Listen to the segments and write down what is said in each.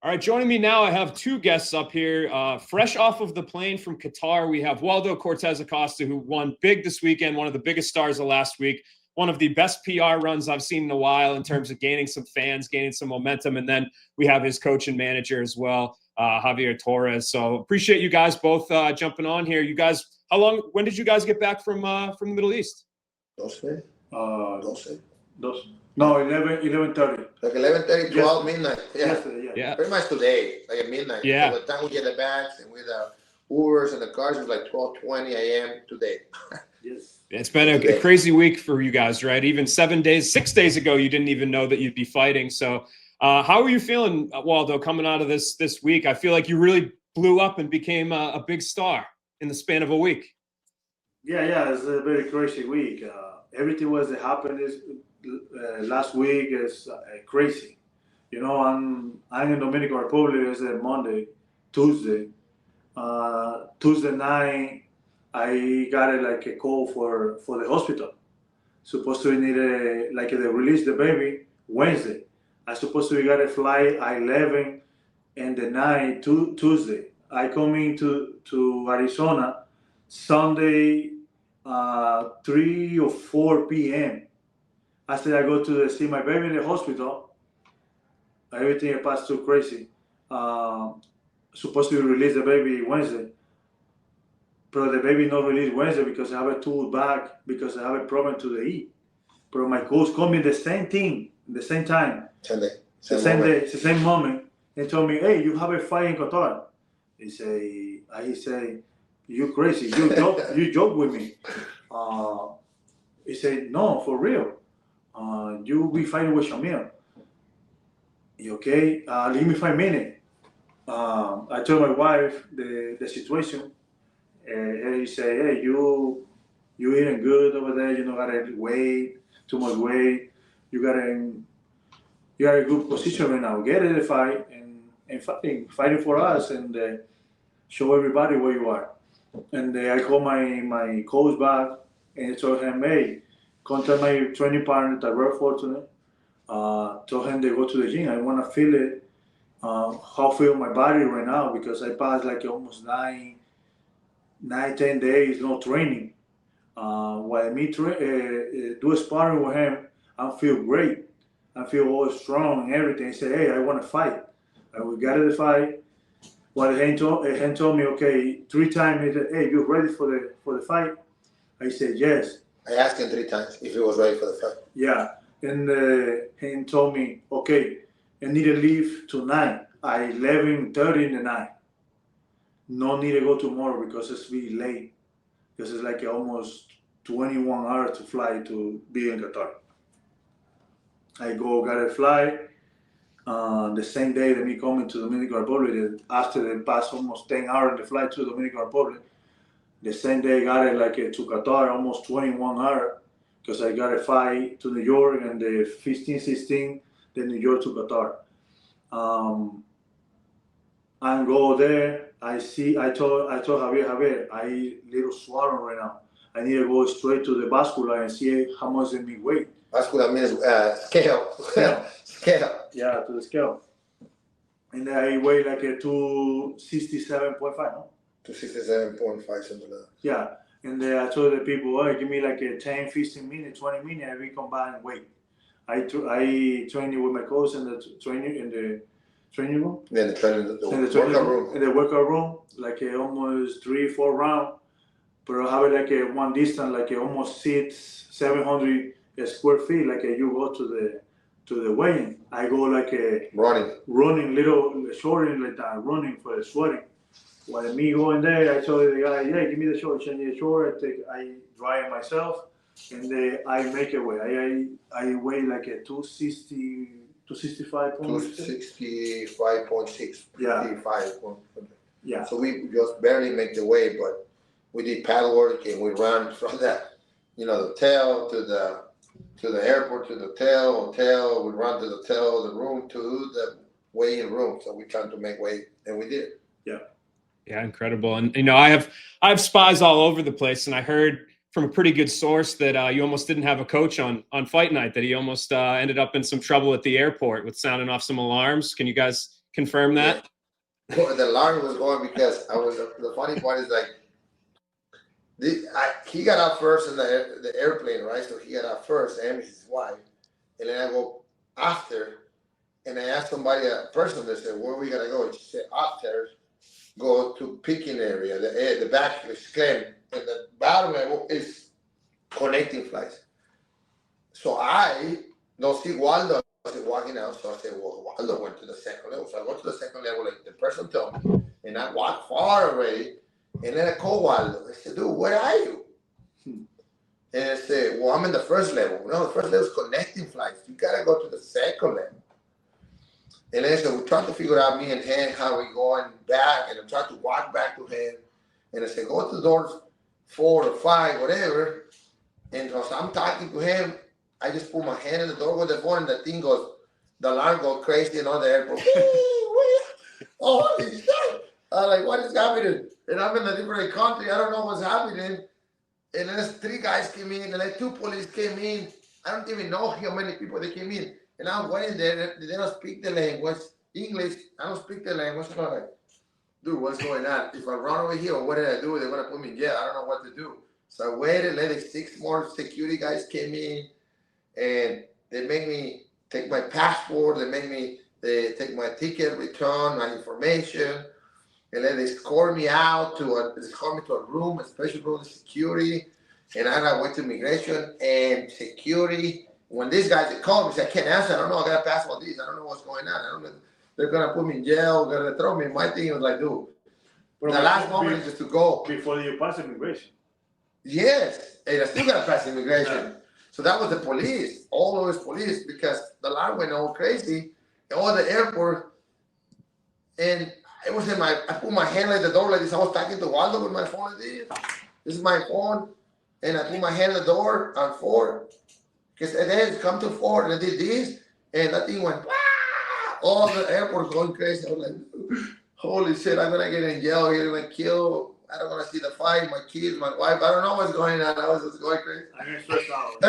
All right, joining me now, I have two guests up here. Fresh off of the plane from Qatar, we have Waldo Cortes Acosta, who won big this weekend, one of the biggest stars of last week, one of the best PR runs I've seen in a while in terms of gaining some fans, gaining some momentum. And then we have his coach and manager as well, Javier Torres. So appreciate you guys both jumping on here. You guys, when did you guys get back from the Middle East? 12. 12. No, 11:30. Like 11:30, 12, yes. Midnight. Yesterday, yeah. Pretty much today, like at midnight. Yeah. So by the time we get the bags and with the Ubers and the cars, it was like 12:20 a.m. today. Yes. It's been a crazy week for you guys, right? Even 6 days ago, you didn't even know that you'd be fighting. So how are you feeling, Waldo, coming out of this week? I feel like you really blew up and became a big star in the span of a week. Yeah, it's a very crazy week. Everything was happening last week is crazy. You know, I'm in Dominican Republic. It's Monday, Tuesday. Tuesday night, I got a call for the hospital. Supposed to need they release the baby Wednesday. I supposed to got a flight at 11 in the night Tuesday. I come to Arizona Sunday 3 or 4 p.m. I said I go to see my baby in the hospital. Everything passed too crazy. Supposed to release the baby Wednesday. But the baby not released Wednesday because I have a tool back because I have a problem to the E. But my coach called me the same thing, the same time. Same day, the same moment. They told me, hey, you have a fight in Qatar. He say, you crazy, you joke with me. He said, no, for real. You will be fighting with Shamil. Okay, give me 5 minutes. I told my wife the situation. He said, hey, you eating good over there. You don't gotta weight too much weight. You got a good position right now. Get in the fight and fighting for us and show everybody where you are. And I called my coach back and I told him, hey, contact my training partner that work for today. Told him they go to the gym. I want to feel it, how I feel my body right now because I passed almost 10 days no training. While me do sparring with him, I feel great. I feel all strong and everything. He said, hey, I want to fight. And we got to the fight. Well, he told me, okay, 3 times. He said, hey, you ready for the fight? I said, yes. I asked him 3 times if he was ready for the fight. Yeah. And he told me, okay, I need to leave tonight at 11:30 in the night. No need to go tomorrow because it's really late. Because it's almost 21 hours to fly to be in Qatar. I got a flight the same day that me coming to Dominican Republic. After they passed almost 10 hours in the flight to Dominican Republic, the same day I got it to Qatar, almost 21 hours. Because I got a flight to New York and the 15, 16, then New York to Qatar. And go there. I told Javier, I little swollen right now. I need to go straight to the vascular and see how much they me weight. Vascular means scale. Scale. Yeah, to the scale. And I weigh a 267.5, no? 267.5, something like that. Yeah. And I told the people, oh, give me a 10, 15 minutes, 20 minutes, and we combine weight. I trained with my coach in the training room. Then the workout room. In the workout room, almost 3-4 rounds. But I have it one distance, almost 700 square feet. You go to the weigh-in. I go running, little shorting like that, running for the sweating. While me going there, I told the guy, yeah, give me the short, send me the short. I dry it myself, and I make it weigh. I weigh a 260, 265. 265.6. Yeah. 55. Yeah. So we just barely make the weight, but we did paddle work and we ran from the hotel to the airport to the hotel. We run to the hotel, the room to the weigh-in room. So we tried to make weight, and we did. Yeah. Yeah, incredible. And I have spies all over the place, and I heard from a pretty good source that you almost didn't have a coach on fight night, that he almost ended up in some trouble at the airport with sounding off some alarms. Can you guys confirm that? Yeah. The alarm was going because the funny part is like, he got out first in the airplane, right? So he got out first, and his wife, and then I go after, and I asked somebody, a person, they said, "Where are we gonna go?" And she said, "After, go to picking area. The back is clean, and the bottom is connecting flights." So I don't see Waldo walking out, so I said, "Well, Waldo went to the second level." So I go to the second level, like the person told me, and I walk far away. And then I call Waldo. I said, "Dude, where are you?" And I said, "Well, I'm in the first level." No, the first level is connecting flights. You gotta go to the second level. And then I said, we're trying to figure out, me and him, how we going back. And I'm trying to walk back to him. And I said, go to doors 4 or 5, whatever. And as I'm talking to him, I just put my hand in the door with the phone, and the thing goes, the alarm goes crazy and all the airport. Oh, holy shit. I'm like, what is happening? And I'm in a different country. I don't know what's happening. And then 3 guys came in, and then 2 police came in. I don't even know how many people they came in. And I'm waiting there. They don't speak the language, English. I don't speak the language. I'm like, dude, what's going on? If I run over here, what did I do? They're going to put me in jail. I don't know what to do. So I waited. Let 6 more security guys came in, and they make me take my passport. They make me take my ticket, return my information. And then they escort me out to a room, a special room of security. And I went to immigration and security. When these guys called me, said, I can't answer. I don't know. I got to pass all these. I don't know what's going on. I don't know. They're going to put me in jail. They're going to throw me. My thing was like, dude, the last moment is just to go. Before you pass immigration. Yes. And I still got to pass immigration. Yeah. So that was the police, all those police, because the alarm went all crazy. All the airport. And it was I put my hand at the door like this. I was talking to Waldo with my phone like this. This is my phone. And I put my hand at the door on 4. Because then come to 4 and I did this. And that thing went, wah! All the airport going crazy. I was like, holy shit, I'm going to get in jail. You're going to kill. I don't want to see the fight. My kids, my wife. I don't know what's going on. I was just going crazy. I'm going to stress out.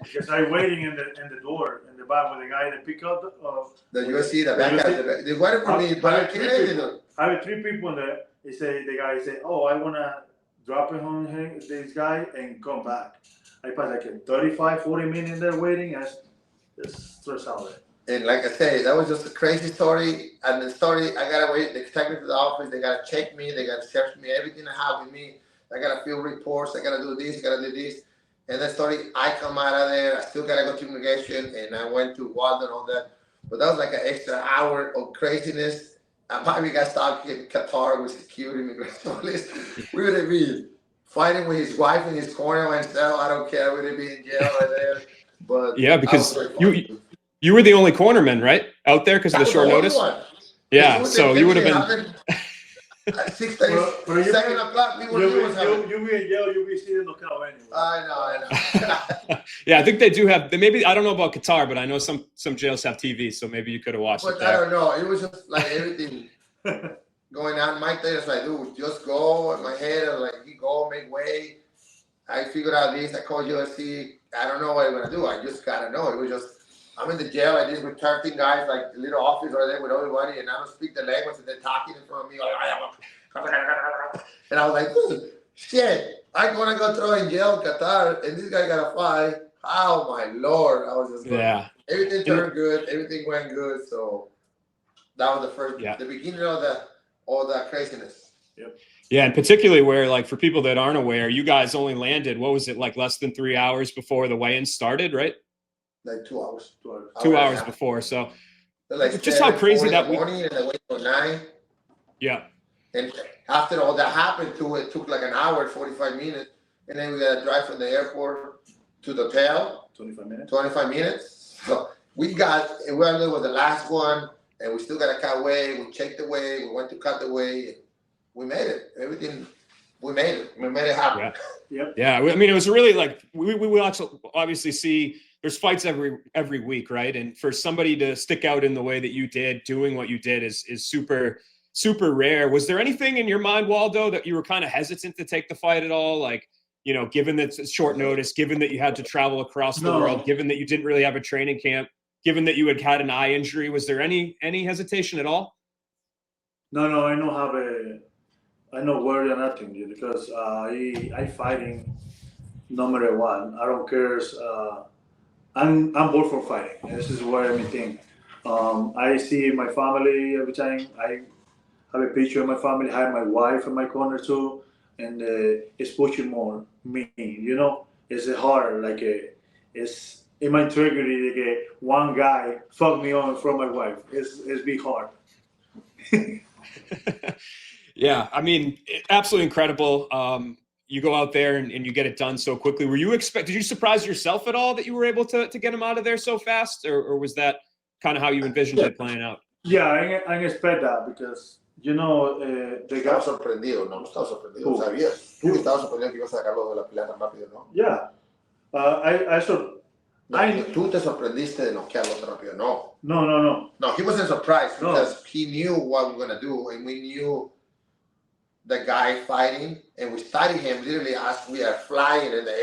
Because I'm waiting in the door, in the back with the guy that pick up the USC, the back guy. They waited for me, but I can't. I have 3 people in there. The guy say, oh, I want to drop it on this guy and come back. I passed like a 35, 40 minutes there waiting. I just stressed out there. And like I say, that was just a crazy story. And the story, I got to wait. They take me to the office. They got to check me. They got to search me. Everything I have with me. I got to fill reports. I got to do this. I got to do this. And the story, I come out of there. I still got to go to immigration. And I went to Waldo and all that. But that was like an extra hour of craziness. I probably got stuck in Qatar with security immigration police. We would have been fighting with his wife in his corner myself. I don't care. We'd be in jail right there. But yeah, because you were the only cornerman, right, out there because of the short notice. Yeah, so you would have been. At 6 days, 7 o'clock, we were you be in jail. You be sitting the cow anyway. I know. Yeah, I think they do have. Maybe I don't know about Qatar, but I know some jails have TV, so maybe you could have watched it. But I don't know. It was just like everything going on. My thing is like, dude, just go. In my head, I was like, you go, make way. I figured out this. I called USC. I don't know what I'm gonna do. I just gotta know. It was just, I'm in the jail. I just with 13 guys, like the little office right there with everybody, and I don't speak the language, and they're talking in front of me. And I was like, dude, shit, I'm gonna go throw in jail in Qatar, and this guy got a fight. Oh my Lord. I was just going, yeah. Everything turned good, everything went good. So that was the first, the beginning of the craziness. Yep. Yeah, and particularly where, like, for people that aren't aware, you guys only landed, what was it, like less than 3 hours before the weigh-in started, right? Like 2 hours. 2 hours before. So like just how crazy that was. Morning and I went till 9. Yeah. And after all that happened, it took like an hour, 45 minutes. And then we got to drive from the airport to the hotel. 25 minutes. 25 minutes. So we got, Waldo was the last one, and we still got to cut weight. We checked the weight. We went to cut the weight. We made it. Everything, we made it. We made it happen. Yeah. Yep. Yeah. I mean, it was really like, we also obviously see there's fights every week, right? And for somebody to stick out in the way that you did, doing what you did is super, super rare. Was there anything in your mind, Waldo, that you were kind of hesitant to take the fight at all? Like, you know, given that it's short notice, given that you had to travel across the world, given that you didn't really have a training camp? given that you had had an eye injury? Was there any hesitation at all? No, I don't have I no worry or nothing because I fighting no matter what. I don't care. I'm born for fighting. This is what I think. I see my family every time. I have a picture of my family. I have my wife in my corner too, and it's pushing more me. It's hard. It's in my integrity. One guy fuck me on from my wife. It's be hard. Yeah, I mean, absolutely incredible. You go out there and you get it done so quickly. Did you surprise yourself at all that you were able to get him out of there so fast, or was that kind of how you envisioned it playing out? Yeah, I expect that because the Estaba guy. sorprendido, no estaba sorprendido, sabías. Tú estabas sorprendido que ibas a sacarlo de la pelea tan rápido, ¿no? Yeah, I saw. Tú te sorprendiste de noquearlo tan rápido, no. No. No, he wasn't surprised because he knew what we were gonna do, and we knew the guy fighting, and we studied him literally as we are flying in the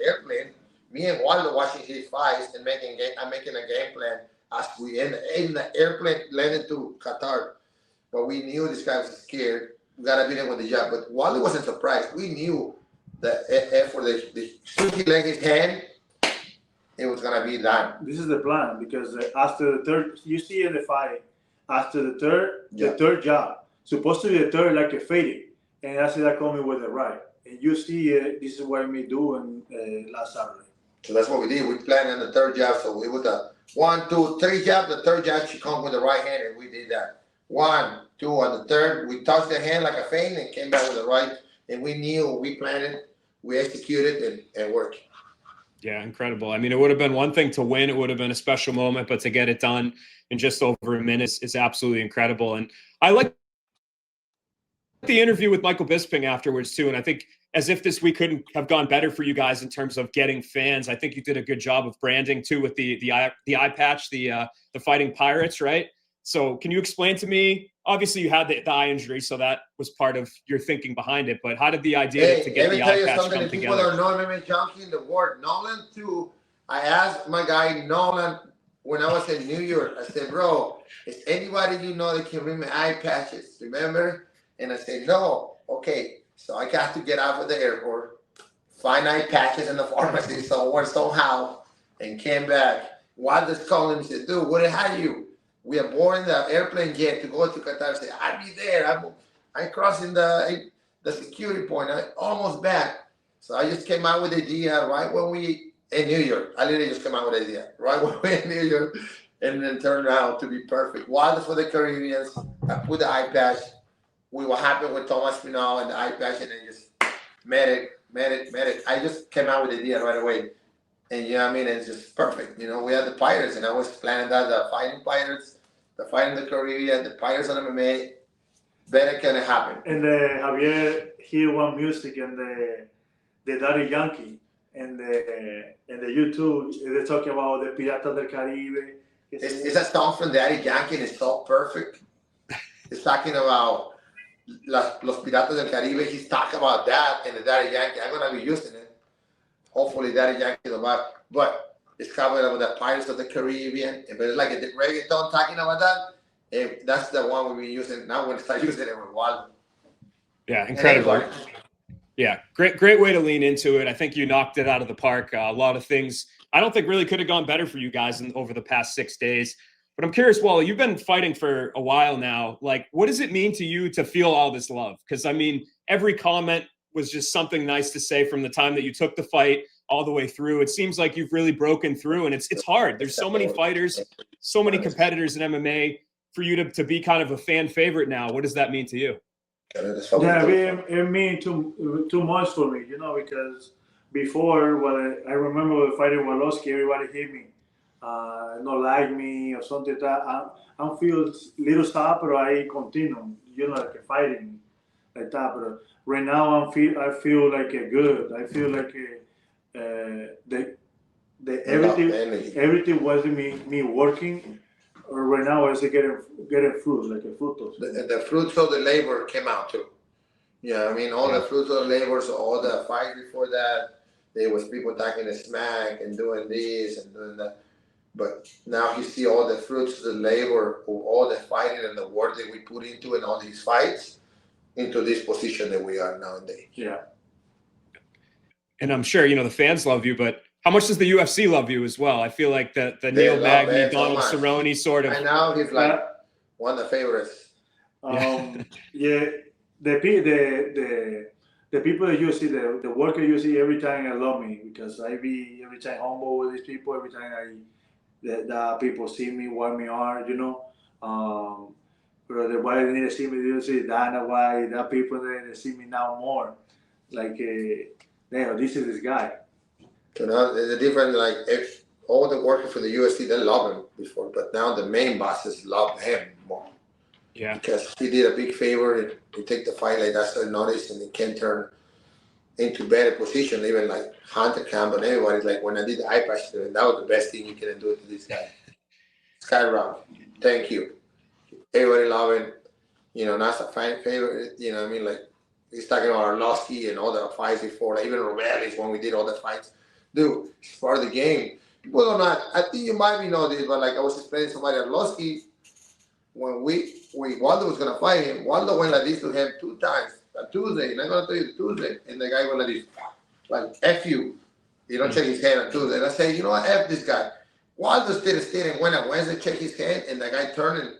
airplane. Me and Waldo watching his fights and making a game plan as we in the airplane landed to Qatar. But we knew this guy was scared. We gotta beat him with the jab. But Waldo wasn't surprised. We knew the effort. Soon he laid his hand, it was gonna be done. This is the plan because after the third, you see in the fight, after the third jab, supposed to be the third like a fading, and that's that coming with the right. And you see, this is what me do last Saturday. So that's what we did. We planned on the third jab. So it was a 1, 2, 3 jab. The third jab, she come with the right hand, and we did that. 1, 2 on the third. We touched the hand like a feint and came back with the right. And we knew, we planned it, we executed, and worked. Yeah, incredible. I mean, it would have been one thing to win. It would have been a special moment, but to get it done in just over a minute is absolutely incredible. And I like the interview with Michael Bisping afterwards too. And I think as if this week couldn't have gone better for you guys in terms of getting fans. I think you did a good job of branding too with the eye patch, the Fighting Pirates, right? So can you explain to me? Obviously, you had the eye injury, so that was part of your thinking behind it. But how did the idea to get the eye patch come together? People don't know mmajunkie in the world. Nolan too. I asked my guy Nolan when I was in New York. I said, "Bro, is anybody you know that can bring me eye patches? Remember?" And I said, "No." Okay, so I got to get out of the airport, find eye patches in the pharmacy somewhere, somehow, and came back. Waldo's calling me. Said, "Dude, what have you? We are boarding the airplane jet to go to Qatar." I said, "I'll be there. I'm crossing the security point. I'm almost back." So I just came out with the idea right when we in New York. I literally just came out with the idea right when we in New York, and then turned out to be perfect. Waldo for the Caribbeans. I put the eye patch. We were happy with Thomas Pinal and the eye patch, and then just met it. I just came out with the idea right away. And you know what I mean? It's just perfect. We had the Pirates, and I was planning that the Fighting Pirates, the Fight in the Caribbean, the Pirates on MMA. Better can it happen? And Javier, he want music and the Daddy Junkie and the YouTube. They're talking about the Piratas del Caribe. It's a song from Daddy Yankee, and it's so perfect. It's talking about Los Piratas del Caribe. He's talking about that and the Daddy Yankee. I'm gonna be using it. Hopefully, Daddy Yankee the back, but it's covered with the Pirates of the Caribbean. But it's like a reggaeton talking about that. And that's the one we'll be using. Now we're going to start using it with Waldo. Yeah, incredible. Yeah, great way to lean into it. I think you knocked it out of the park. A lot of things I don't think really could have gone better for you guys over the past 6 days. But I'm curious, Wally, you've been fighting for a while now. Like, what does it mean to you to feel all this love? Because, I mean, every comment was just something nice to say from the time that you took the fight all the way through. It seems like you've really broken through, and it's hard. There's so many fighters, so many competitors in MMA. For you to be kind of a fan favorite now, what does that mean to you? Yeah, it means too much for me, because before, I remember fighting Walowski, everybody hate me, not like me or something like that. I feel little sad, but I continue, like fighting like that. But right now, I feel like good. I feel like everything was me working. Right now, is getting fruits, like a fructose. The fruits of the labor came out too. Yeah, I mean, all the fruits of the labor, so all the fight before that, there was people talking the smack and doing this and doing that. But now you see all the fruits, the labor, of all the fighting and the work that we put into and all these fights into this position that we are nowadays. Yeah. And I'm sure, the fans love you, but how much does the UFC love you as well? I feel like the They Neil love Magny, Ed so Donald much. Cerrone sort of. And now he's like one of the favorites. Yeah, the people that you see, the worker you see every time I love me because I be every time humble with these people. Every time the people see me, what me are, But the why they need to see me, you see that why that people they see me now more, like damn, this is this guy. So now there's a different, like, if all the workers for the UFC, they love him before, but now the main bosses love him more. Yeah. Because he did a big favor and he take the fight like that's a notice and he can turn into better position, even like Hunter Campbell and everybody. Like when I did the eye patch to him, that was the best thing you can do to this guy. Skyrock, thank you. Everybody love him. Not a fan favorite, what I mean? Like he's talking about Arlovsky and all the fights before, like even Robles when we did all the fights. Dude, it's part of the game. People don't know. I think you might be know this, but like I was explaining to somebody, Arlovsky, when Waldo was gonna fight him, Waldo went like this to him 2 times. A Tuesday, and I'm gonna tell you Tuesday, and the guy went like this, like F you. You don't check his hand on Tuesday. And I say, you know what, F this guy. Waldo stayed and went on Wednesday, check his hand, and the guy turned and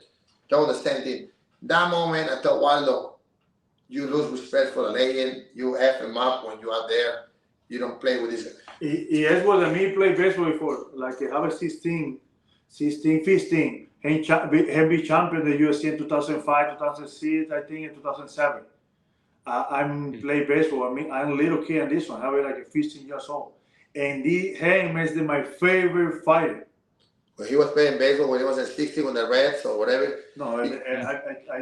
told the same thing. That moment, I thought, Waldo, you lose respect for the legend. You F him up when you out there. You don't play with this guy. He has what me play baseball before, like I have a 15. He be champion of the UFC in 2005, 2006, I think in 2007. I'm play baseball. I mean, I'm a little kid in this one. I was like 15 years old. And him is my favorite fighter. When he was playing baseball, when he was in 60 with the Reds or whatever. No, I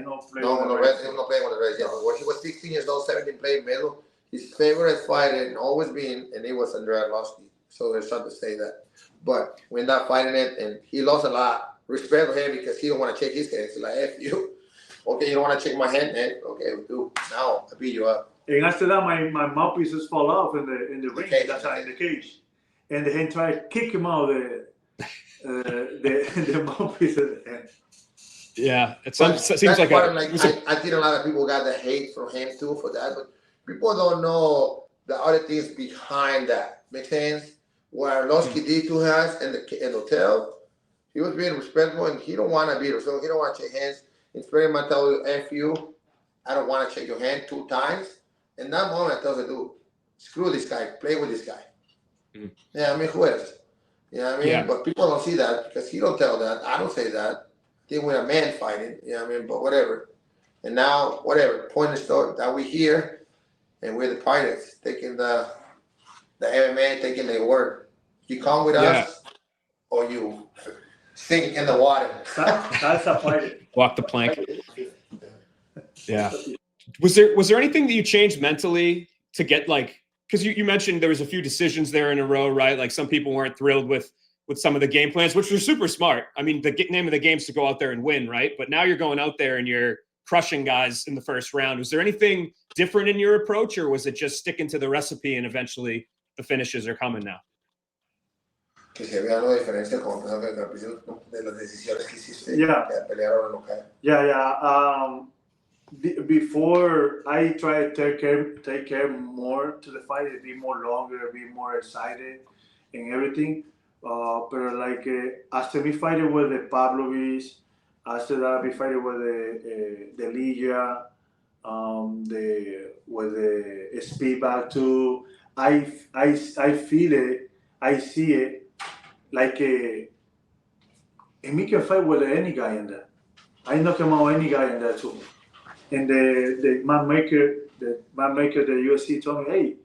don't play No, with the the Reds, Reds. he was not playing with the Reds. Yeah, but when he was 16 years old, 17 playing baseball, his favorite fighter and always been, and he was Andrei Arlovsky. So there's something to say that. But we ended up fighting it, and he lost a lot. Respect for him because he don't want to check his hand. He's like, F you. Okay, you don't want to check my hand? Okay, we do. Now I beat you up. And after that, my mouthpieces fall off in the ring. Cage. That's in the cage. And they try to kick him out the mouthpiece at the end. Yeah, it seems like I think a lot of people got the hate from him too for that, but people don't know the other things behind that. Make sense? What Arlovsky did to us in the hotel, he was being respectful and he don't want to beat us, so he don't want to shake hands. It's very much tell you, F you, I don't want to shake your hand 2 times. In that moment, I tell the dude, screw this guy, play with this guy. Yeah, I mean, who else? You know what I mean? Yeah. But people don't see that because he don't tell that. I don't say that. I think we're a man fighting, you know what I mean? But whatever. And now, whatever, point is that we're here and we're the pilots taking the MMA, taking their word. You come with us or you sink in the water. That's a fight. Walk the plank. Yeah. Was there anything that you changed mentally to get because you mentioned there was a few decisions there in a row, right? Like some people weren't thrilled with some of the game plans, which were super smart. I mean, the name of the game is to go out there and win, right? But now you're going out there and you're crushing guys in the first round. Was there anything different in your approach, or was it just sticking to the recipe and eventually the finishes are coming now? Que se vea la diferencia con de las decisiones que hiciste. Yeah. Que pelearon en local. Yeah. Before I try to take care more to the fight, be more longer, be more excited, and everything. But after me fighting with the Pavlovich, after that we fighting with the Liga, with the Speedback too. I feel it. I see it and me can fight with any guy in there. I knock him out any guy in there too. And the man maker, the UFC told me, hey,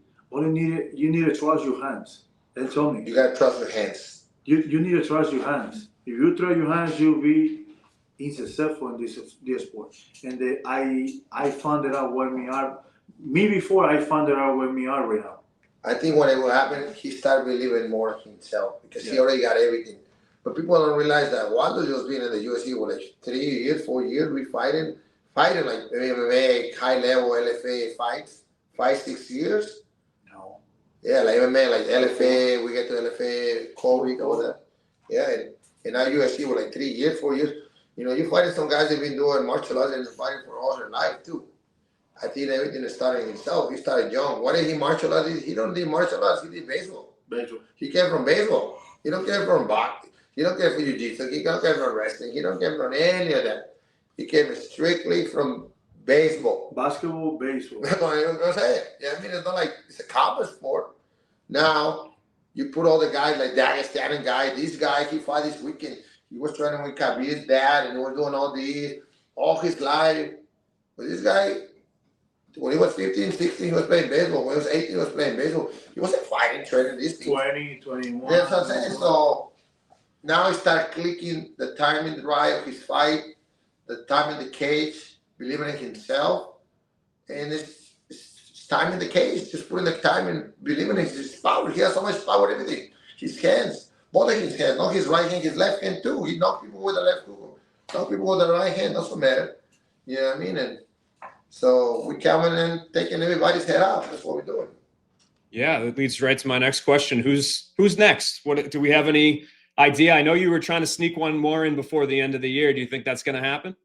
you need to trust your hands. They told me. You gotta trust your hands. You need to trust your hands. If you trust your hands, you'll be successful in this sport. And I found it out when we are. Me before I found it out when we are right now. I think when it will happen, he started believing more in himself because he already got everything. But people don't realize that Waldo just been in the UFC for 3 years, 4 years, we fighting like MMA, high level LFA fights, 5-6 years. No. Yeah, like MMA, like LFA, we get to LFA, Kobe, all that. Yeah, And now UFC with like 3 years, 4 years. You know, you fighting some guys that have been doing martial arts and fighting for all their life too. I think everything is starting himself. He started young. What did he martial arts? He don't do martial arts. He did baseball. Baseball. He came from baseball. He don't care from boxing. He don't care for jiu-jitsu. He don't care from wrestling. He don't care from any of that. He came strictly from baseball. Basketball, baseball. That's what I was gonna say. Yeah, I mean, it's not like it's a combat sport. Now you put all the guys like Dagestani guy. This guy, he fought this weekend. He was training with Khabib's dad, and he was doing all his life. But this guy, when he was 15, 16, he was playing baseball. When he was 18, he was playing baseball. He wasn't fighting, training this thing. 20, 21. That's what I'm saying. So now he started clicking the timing right of his fight, the time in the cage, believing in himself. And it's time in the cage, just putting the time and believing in his power. He has so much power, everything. His hands, both of his hands, not his right hand, his left hand too. He knocked people with the left hook, knocked people with the right hand, doesn't matter. You know what I mean? And so we're coming and taking everybody's head off. That's what we're doing. Yeah, that leads right to my next question. Who's next? What do we have any idea? I know you were trying to sneak one more in before the end of the year. Do you think that's going to happen?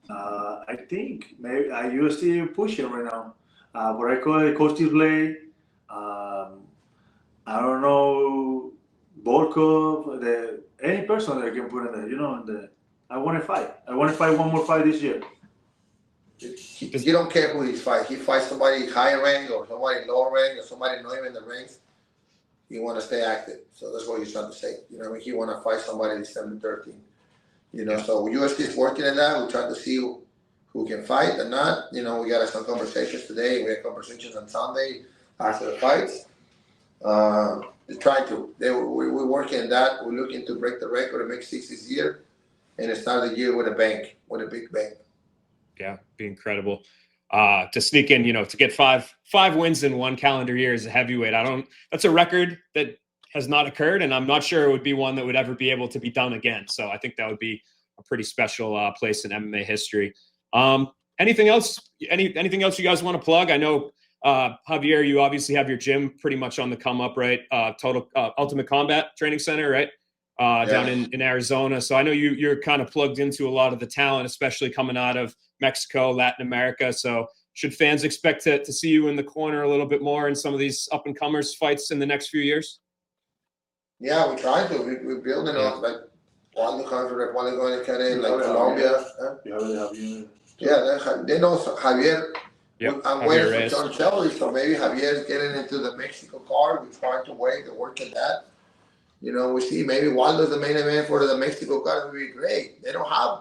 I think maybe UFC pushing right now. But I call it Coach Play. I don't know, Volkov, any person that can put in there, you know. I want to fight. I want to fight one more fight this year. You don't care who he fights. He fights somebody high rank or somebody low rank or somebody not even in the ranks. You want to stay active. So that's what he's trying to say. You know, I mean, he want to fight somebody December 13th. You know, so UFC is working on that. We're trying to see who can fight or not. You know, we got some conversations today. We had conversations on Sunday after the fights. They're trying to. We're working on that. We're looking to break the record and make 6 this year, and start the year with a bang, with a big bang. Yeah, be incredible. To sneak in, you know, to get five wins in one calendar year as a heavyweight. That's a record that has not occurred, and I'm not sure it would be one that would ever be able to be done again. So I think that would be a pretty special place in MMA history. Anything else? Anything else you guys want to plug? I know Javier, you obviously have your gym pretty much on the come up, right? Total Ultimate Combat Training Center, right? Down in Arizona. So I know you're kind of plugged into a lot of the talent, especially coming out of Mexico, Latin America. So should fans expect to see you in the corner a little bit more in some of these up and comers fights in the next few years? Yeah, we're trying to. We're building up like Waldo Cortes, Waldo going to Canada, like Colombia. Yeah, they know Javier. Yep. I'm waiting for John Shelby, so maybe Javier's getting into the Mexico card. We're trying to wait and work at that. You know, we see maybe Waldo's the main event for the Mexico card would be great. They don't have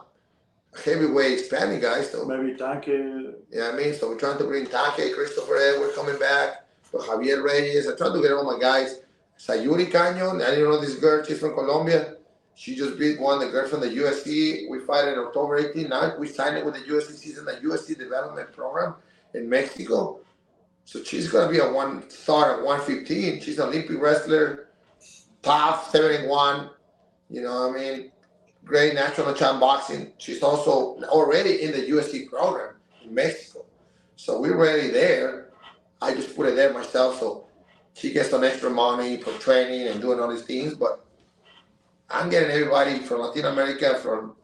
heavyweight Spanish guys, though. Maybe Tanque. Yeah, I mean, so we're trying to bring Tanque, Christopher Edwards coming back, so Javier Reyes. I'm trying to get all my guys. Sayuri Canyon, I didn't know this girl. She's from Colombia. She just beat the girl from the UFC. We fight in October 18th. Now we signed it with the UFC. She's in the UFC development program in Mexico. So she's going to be a star at 115. She's an Olympic wrestler. Top 71, you know what I mean? Great national champ boxing. She's also already in the UFC program in Mexico. So we're already there. I just put it there myself. So she gets some extra money for training and doing all these things. But I'm getting everybody from Latin America, from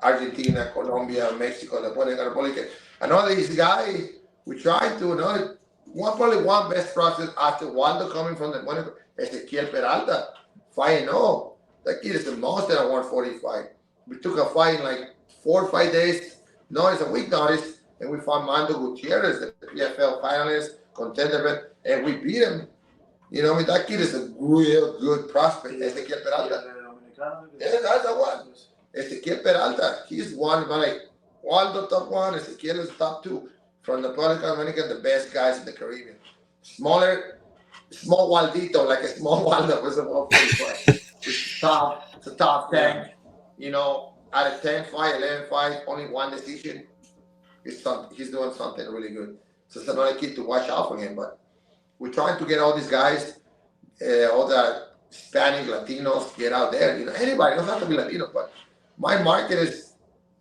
Argentina, Colombia, Mexico, the Republic. I know these guys, we try to, probably one best process after Waldo coming from the Ezequiel Peralta, 5-0. That kid is the most at a 145. We took a fight in like 4 or 5 days. No, it's a week notice, and we found Mando Gutierrez, the PFL finalist, contender, and we beat him. You know, I mean, that kid is a real good prospect. Ezequiel Peralta. Yeah, that's the one. Ezequiel Peralta. He's one, like Waldo top 1, Ezequiel is top 2. From the Republic of Dominica, the best guys in the Caribbean. Small Waldito, like a small Waldo was a 145. It's a top 10. You know, out of 10 fights, 11 fights, only one decision. He's doing something really good. So it's another kid to watch out for him. But we're trying to get all these guys, all the Hispanic, Latinos, get out there. You know, anybody, don't have to be Latino, but my market is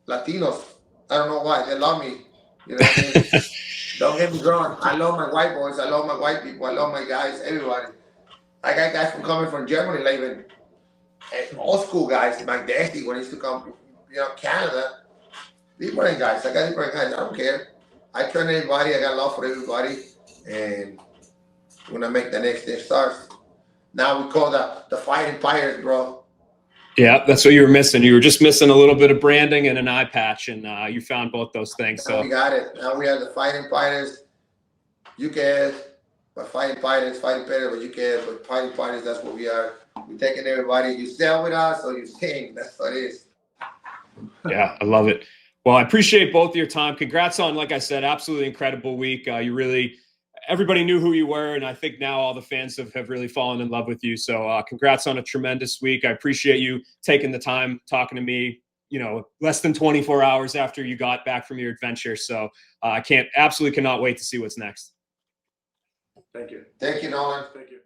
Latinos. I don't know why. They love me. You know what I mean? Don't get me wrong. I love my white boys. I love my white people. I love my guys, everybody. I got guys coming from Germany, like even And old school guys, Mike Dasty, when he used to come, Canada, different guys. I got different guys. I don't care. I train everybody. I got love for everybody. And we're going to make the next thing start. Now we call the Fighting Pirates, bro. Yeah, that's what you were missing. You were just missing a little bit of branding and an eye patch, and you found both those things. Now So we got it. Now we have the Fighting Pirates. You can, but Fighting Pirates, Fighting Pirates, but you can, but Fighting Pirates, that's what we are. We're taking everybody. You sell with us or you sing. That's what it is. yeah, I love it. Well, I appreciate both of your time. Congrats on, like I said, absolutely incredible week. Everybody knew who you were, and I think now all the fans have really fallen in love with you. So congrats on a tremendous week. I appreciate you taking the time talking to me, less than 24 hours after you got back from your adventure. So I absolutely cannot wait to see what's next. Thank you. Thank you, Nolan. Thank you.